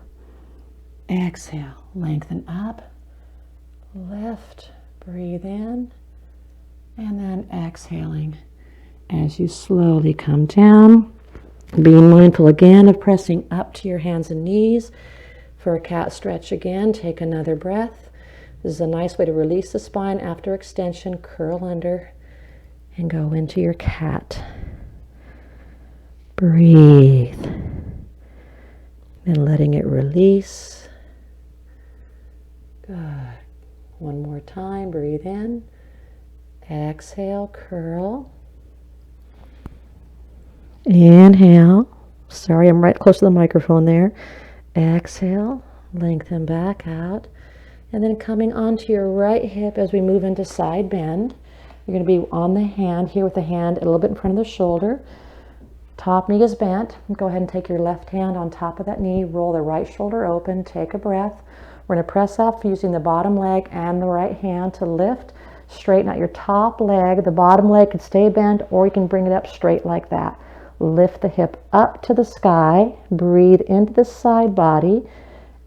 Exhale. Lengthen up. Lift. Breathe in. And then exhaling as you slowly come down. Being mindful again of pressing up to your hands and knees. For a cat stretch again, take another breath. This is a nice way to release the spine after extension. Curl under and go into your cat. Breathe. And letting it release. Good. One more time. Breathe in. Exhale. Curl. Inhale. Sorry, I'm right close to the microphone there. Exhale. Lengthen back out. And then coming onto your right hip as we move into side bend. You're going to be on the hand here with the hand a little bit in front of the shoulder. Top knee is bent. Go ahead and take your left hand on top of that knee. Roll the right shoulder open. Take a breath. We're going to press up using the bottom leg and the right hand to lift. Straighten out your top leg. The bottom leg can stay bent or you can bring it up straight like that. Lift the hip up to the sky. Breathe into the side body.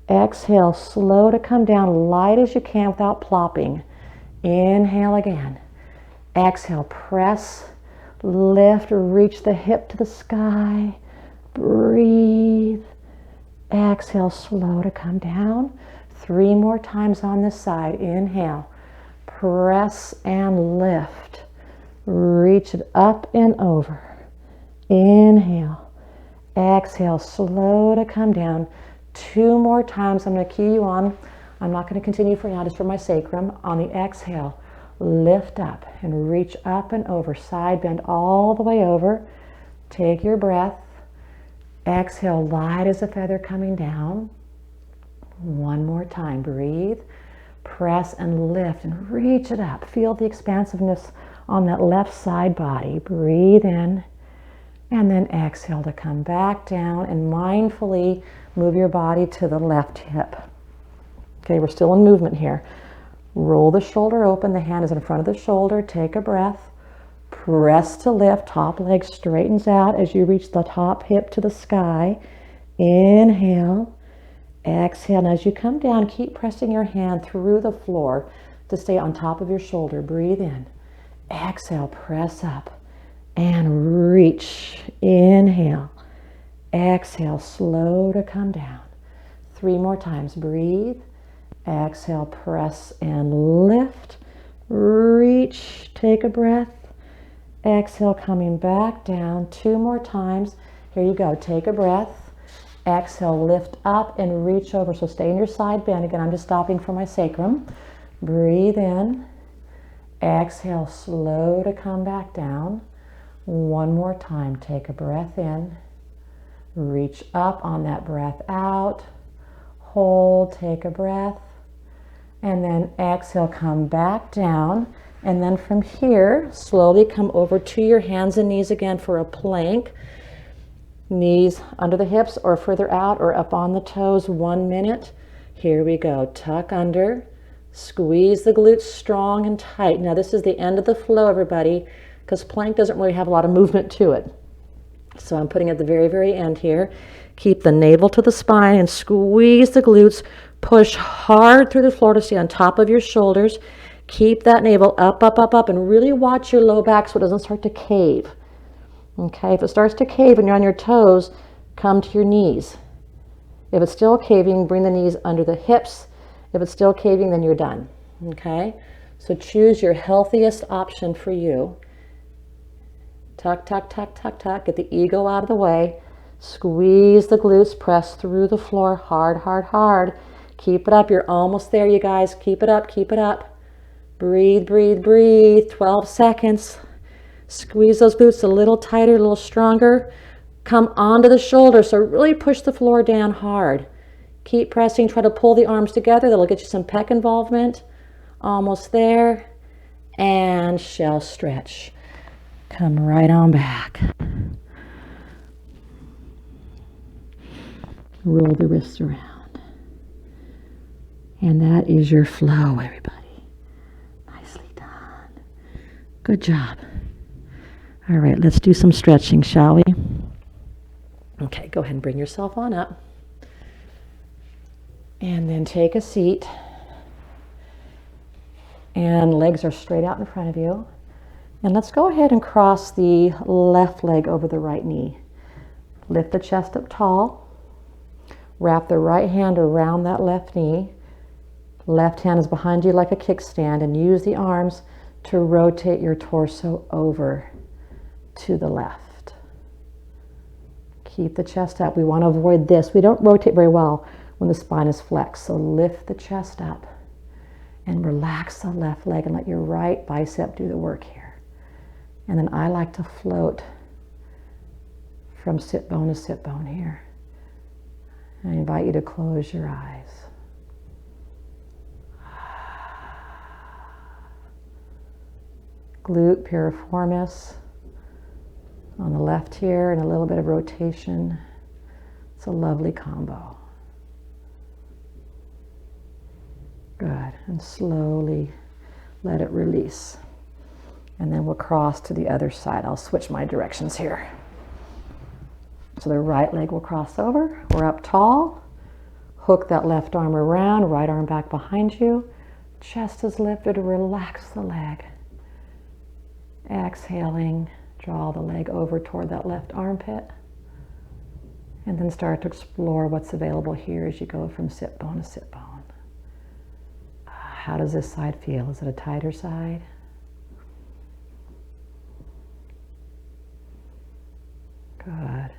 Exhale, slow to come down, light as you can without plopping. Inhale again. Exhale, press, lift, reach the hip to the sky. Breathe. Exhale, slow to come down. 3 more times on this side. Inhale, press and lift. Reach it up and over. Inhale. Exhale, slow to come down. 2 more times. I'm going to cue you on. I'm not going to continue for now, just for my sacrum. On the exhale, lift up and reach up and over. Side bend all the way over. Take your breath. Exhale, light as a feather coming down. 1 more time. Breathe. Press and lift and reach it up. Feel the expansiveness on that left side body. Breathe in. And then exhale to come back down and mindfully move your body to the left hip. Okay, we're still in movement here. Roll the shoulder open. The hand is in front of the shoulder. Take a breath. Press to lift. Top leg straightens out as you reach the top hip to the sky. Inhale. Exhale. And as you come down, keep pressing your hand through the floor to stay on top of your shoulder. Breathe in. Exhale. Press up. And reach. Inhale. Exhale. Slow to come down. 3 more times. Breathe. Exhale, press and lift. Reach, take a breath. Exhale, coming back down. 2 more times. Here you go. Take a breath. Exhale, lift up and reach over. So stay in your side bend. Again, I'm just stopping for my sacrum. Breathe in. Exhale, slow to come back down. 1 more time. Take a breath in. Reach up on that breath out. Hold, take a breath. And then exhale, come back down. And then from here, slowly come over to your hands and knees again for a plank. Knees under the hips or further out or up on the toes. 1 minute. Here we go. Tuck under. Squeeze the glutes strong and tight. Now this is the end of the flow, everybody, because plank doesn't really have a lot of movement to it. So I'm putting it at the very, very end here. Keep the navel to the spine and squeeze the glutes. Push hard through the floor to stay on top of your shoulders. Keep that navel up, up, up, up, and really watch your low back so it doesn't start to cave. Okay, if it starts to cave and you're on your toes, come to your knees. If it's still caving, bring the knees under the hips. If it's still caving, then you're done. Okay, so choose your healthiest option for you. Tuck, tuck, tuck, tuck, tuck. Get the ego out of the way. Squeeze the glutes. Press through the floor. Hard, hard, hard. Keep it up. You're almost there, you guys. Keep it up. Keep it up. Breathe, breathe, breathe. 12 seconds. Squeeze those glutes a little tighter, a little stronger. Come onto the shoulder. So really push the floor down hard. Keep pressing. Try to pull the arms together. That'll get you some pec involvement. Almost there. And shell stretch. Come right on back. Roll the wrists around. And that is your flow, everybody. Nicely done. Good job. All right, let's do some stretching, shall we? Okay, go ahead and bring yourself on up. And then take a seat. And legs are straight out in front of you. And let's go ahead and cross the left leg over the right knee. Lift the chest up tall. Wrap the right hand around that left knee. Left hand is behind you like a kickstand, and use the arms to rotate your torso over to the left. Keep the chest up. We want to avoid this. We don't rotate very well when the spine is flexed. So lift the chest up and relax the left leg and let your right bicep do the work here. And then I like to float from sit bone to sit bone here. I invite you to close your eyes. Glute piriformis on the left here and a little bit of rotation. It's a lovely combo. Good. And slowly let it release. And then we'll cross to the other side. I'll switch my directions here. So the right leg will cross over. We're up tall. Hook that left arm around, right arm back behind you. Chest is lifted. Relax the leg. Exhaling, draw the leg over toward that left armpit. And then start to explore what's available here as you go from sit bone to sit bone. How does this side feel? Is it a tighter side? Good.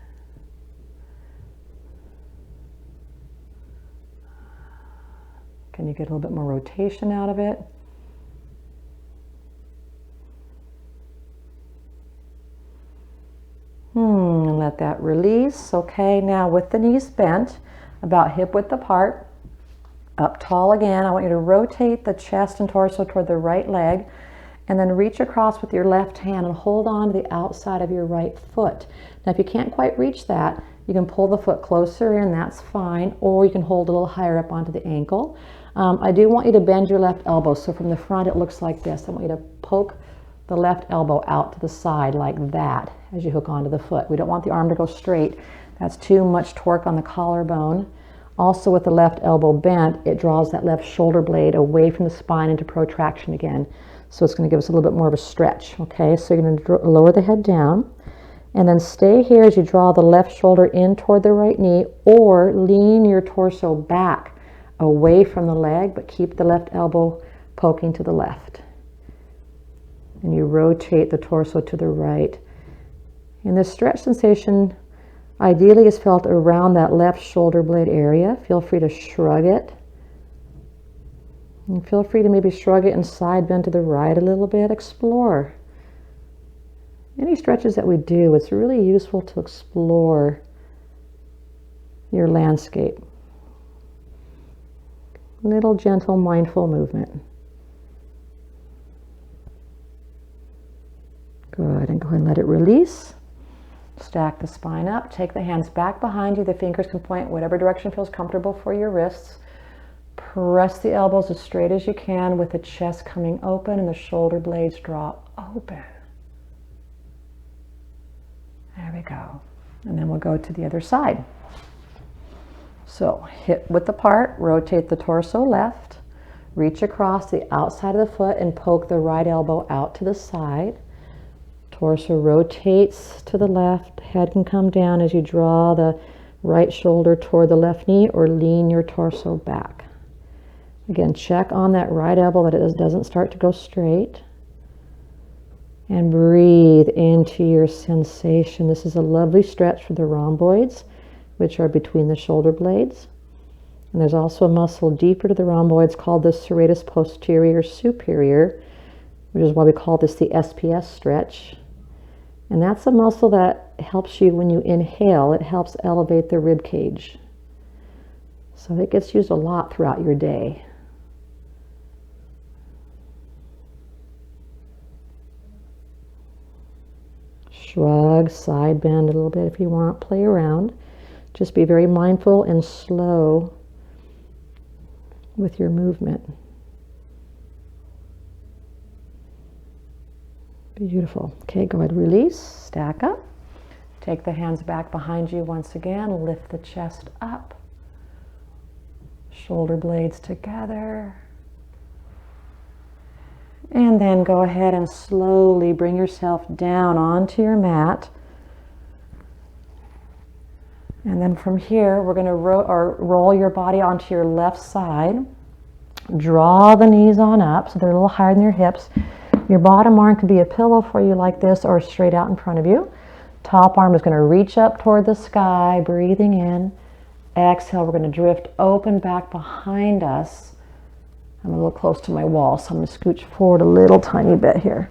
Can you get a little bit more rotation out of it? And let that release. Okay, now with the knees bent, about hip width apart, up tall again. I want you to rotate the chest and torso toward the right leg, and then reach across with your left hand and hold on to the outside of your right foot. Now, if you can't quite reach that, you can pull the foot closer in, that's fine, or you can hold a little higher up onto the ankle. I do want you to bend your left elbow, so from the front it looks like this. I want you to poke the left elbow out to the side like that as you hook onto the foot. We don't want the arm to go straight. That's too much torque on the collarbone. Also, with the left elbow bent, it draws that left shoulder blade away from the spine into protraction again. So it's going to give us a little bit more of a stretch. Okay, so you're going to lower the head down and then stay here as you draw the left shoulder in toward the right knee, or lean your torso back away from the leg, but keep the left elbow poking to the left. And you rotate the torso to the right. And the stretch sensation ideally is felt around that left shoulder blade area. Feel free to shrug it. And feel free to maybe shrug it and side bend to the right a little bit. Explore. Any stretches that we do, it's really useful to explore your landscape. Little gentle, mindful movement. Good, and go ahead and let it release. Stack the spine up, take the hands back behind you. The fingers can point whatever direction feels comfortable for your wrists. Press the elbows as straight as you can with the chest coming open and the shoulder blades drop open. There we go. And then we'll go to the other side. So hip width apart, rotate the torso left, reach across the outside of the foot and poke the right elbow out to the side. Torso rotates to the left, head can come down as you draw the right shoulder toward the left knee or lean your torso back. Again, check on that right elbow that it doesn't start to go straight. And breathe into your sensation. This is a lovely stretch for the rhomboids, which are between the shoulder blades. And there's also a muscle deeper to the rhomboids called the serratus posterior superior, which is why we call this the SPS stretch. And that's a muscle that helps you when you inhale. It helps elevate the rib cage. So it gets used a lot throughout your day. Shrug, side bend a little bit if you want, play around. Just be very mindful and slow with your movement. Beautiful. Okay, go ahead, release, stack up. Take the hands back behind you once again, lift the chest up. Shoulder blades together. And then go ahead and slowly bring yourself down onto your mat. And then from here, we're going to roll your body onto your left side. Draw the knees on up so they're a little higher than your hips. Your bottom arm could be a pillow for you like this or straight out in front of you. Top arm is going to reach up toward the sky, breathing in. Exhale, we're going to drift open back behind us. I'm a little close to my wall, so I'm going to scooch forward a little tiny bit here.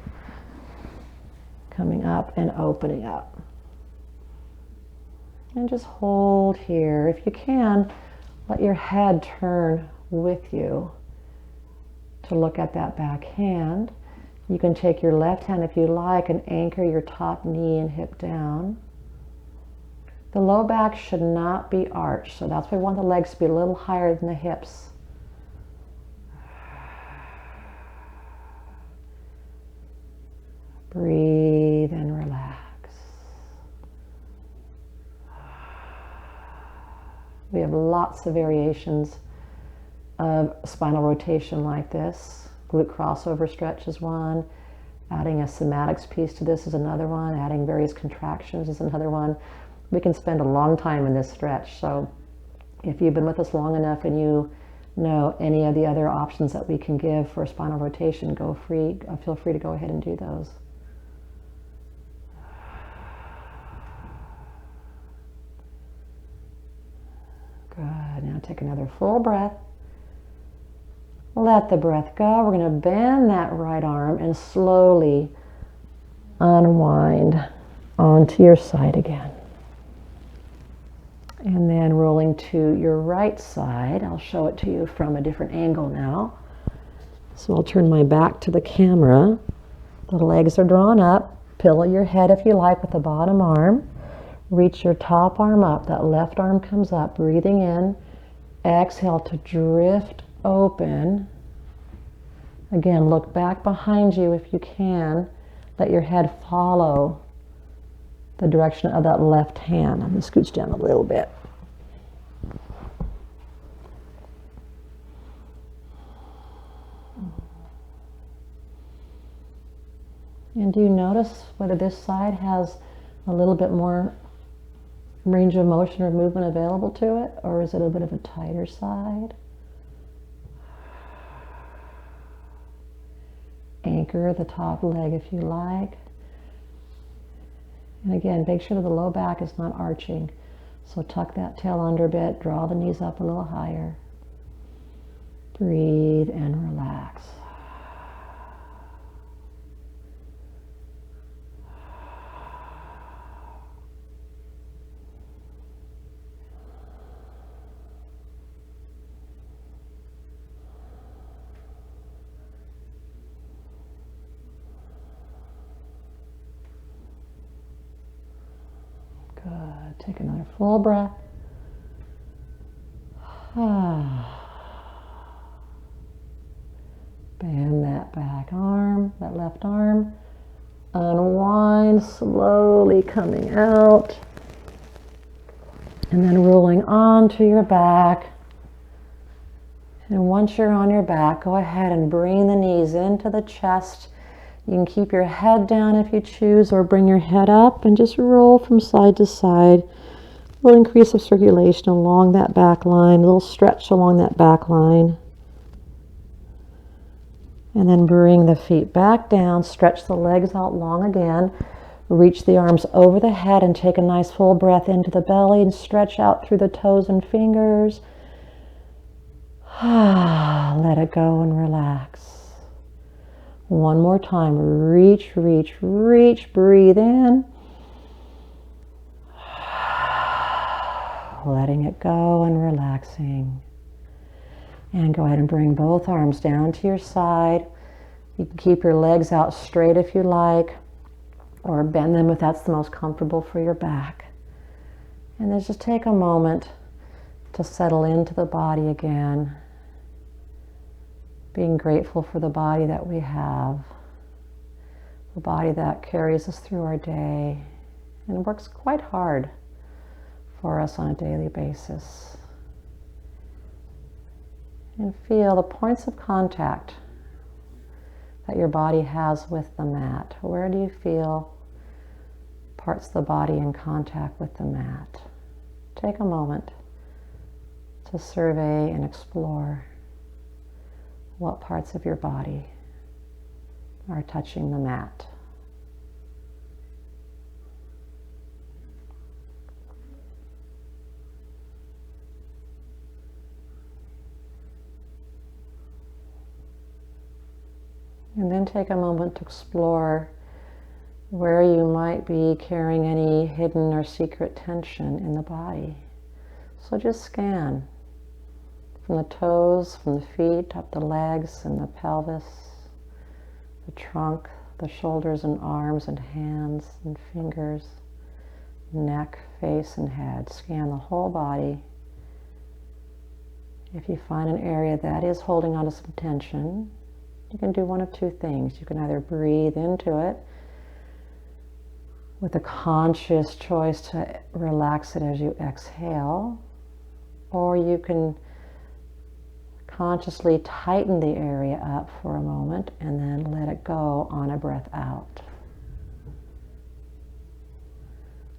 Coming up and opening up. And just hold here. If you can, let your head turn with you to look at that back hand. You can take your left hand if you like and anchor your top knee and hip down. The low back should not be arched, so that's why we want the legs to be a little higher than the hips. Breathe and relax. We have lots of variations of spinal rotation like this. Glute crossover stretch is one. Adding a somatics piece to this is another one. Adding various contractions is another one. We can spend a long time in this stretch. So if you've been with us long enough and you know any of the other options that we can give for spinal rotation, feel free to go ahead and do those. Good. Now take another full breath. Let the breath go. We're going to bend that right arm and slowly unwind onto your side again. And then rolling to your right side. I'll show it to you from a different angle now. So I'll turn my back to the camera. The legs are drawn up. Pillow your head if you like with the bottom arm. Reach your top arm up. That left arm comes up. Breathing in. Exhale to drift open. Again, look back behind you if you can. Let your head follow the direction of that left hand. I'm going to scooch down a little bit. And do you notice whether this side has a little bit more range of motion or movement available to it, or is it a bit of a tighter side? anchor the top leg if you like. And again, make sure that the low back is not arching. So tuck that tail under a bit, draw the knees up a little higher. Breathe and relax. Good. Take another full breath. Bend that back arm, that left arm. Unwind, slowly coming out. And then rolling onto your back. And once you're on your back, go ahead and bring the knees into the chest. You can keep your head down if you choose, or bring your head up and just roll from side to side. A little increase of circulation along that back line, a little stretch along that back line. And then bring the feet back down, stretch the legs out long again. Reach the arms over the head and take a nice full breath into the belly and stretch out through the toes and fingers. Let it go and relax. One more time. Reach, reach, reach. Breathe in. Letting it go and relaxing. And go ahead and bring both arms down to your side. You can keep your legs out straight if you like, or bend them if that's the most comfortable for your back. And then just take a moment to settle into the body again. Being grateful for the body that we have, the body that carries us through our day and works quite hard for us on a daily basis. And feel the points of contact that your body has with the mat. Where do you feel parts of the body in contact with the mat? Take a moment to survey and explore what parts of your body are touching the mat. And then take a moment to explore where you might be carrying any hidden or secret tension in the body. So just scan from the toes, from the feet, up the legs and the pelvis, the trunk, the shoulders and arms and hands and fingers, neck, face and head. Scan the whole body. If you find an area that is holding on to some tension, you can do one of two things. You can either breathe into it with a conscious choice to relax it as you exhale, or you can consciously tighten the area up for a moment and then let it go on a breath out.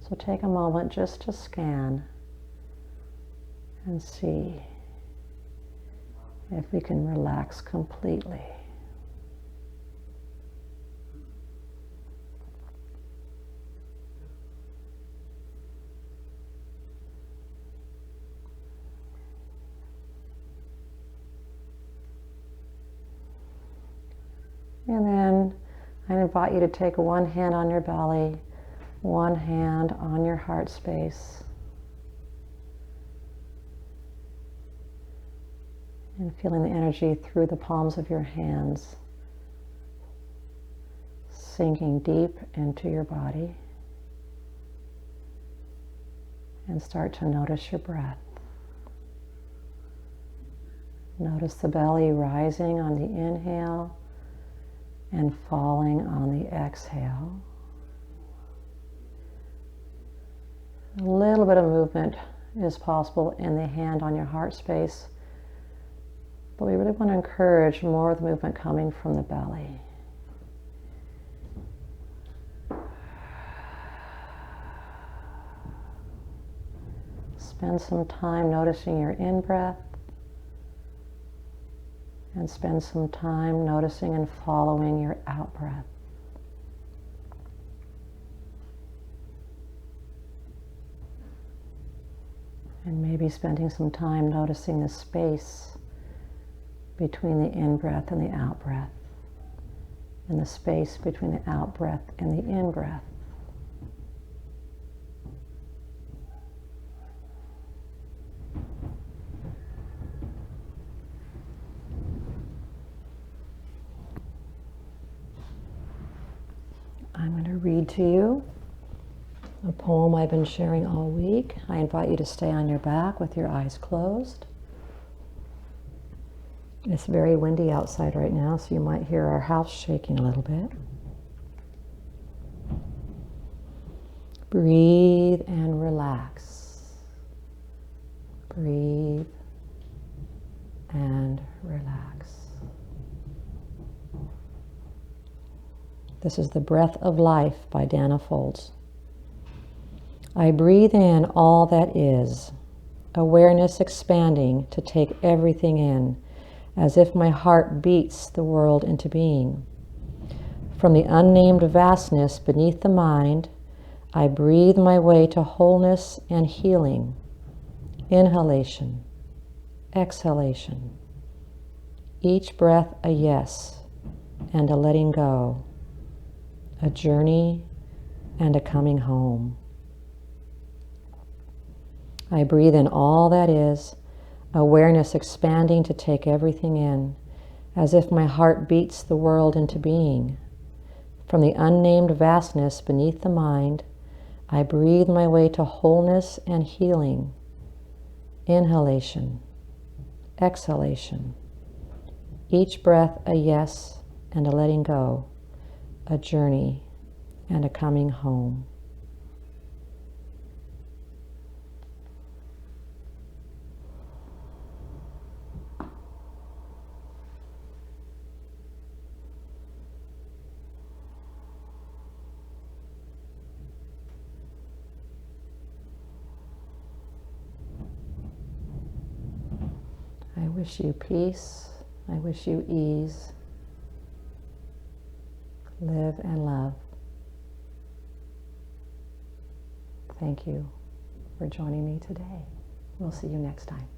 So take a moment just to scan and see if we can relax completely. And then I invite you to take one hand on your belly, one hand on your heart space, and feeling the energy through the palms of your hands, sinking deep into your body, and start to notice your breath. Notice the belly rising on the inhale and falling on the exhale. A little bit of movement is possible in the hand on your heart space, but we really want to encourage more of the movement coming from the belly. Spend some time noticing your in-breath and spend some time noticing and following your out breath. And maybe spending some time noticing the space between the in-breath and the out-breath, and the space between the out-breath and the in-breath. I'm going to read to you a poem I've been sharing all week. I invite you to stay on your back with your eyes closed. It's very windy outside right now, so you might hear our house shaking a little bit. Breathe and relax. Breathe and relax. This is The Breath of Life by Danna Folds. I breathe in all that is, awareness expanding to take everything in, as if my heart beats the world into being. From the unnamed vastness beneath the mind, I breathe my way to wholeness and healing. Inhalation, exhalation. Each breath a yes and a letting go, a journey and a coming home. I breathe in all that is, awareness expanding to take everything in, as if my heart beats the world into being. From the unnamed vastness beneath the mind, I breathe my way to wholeness and healing. Inhalation, exhalation. Each breath a yes and a letting go, a journey and a coming home. I wish you peace. I wish you ease. Live and love. Thank you for joining me today. We'll see you next time.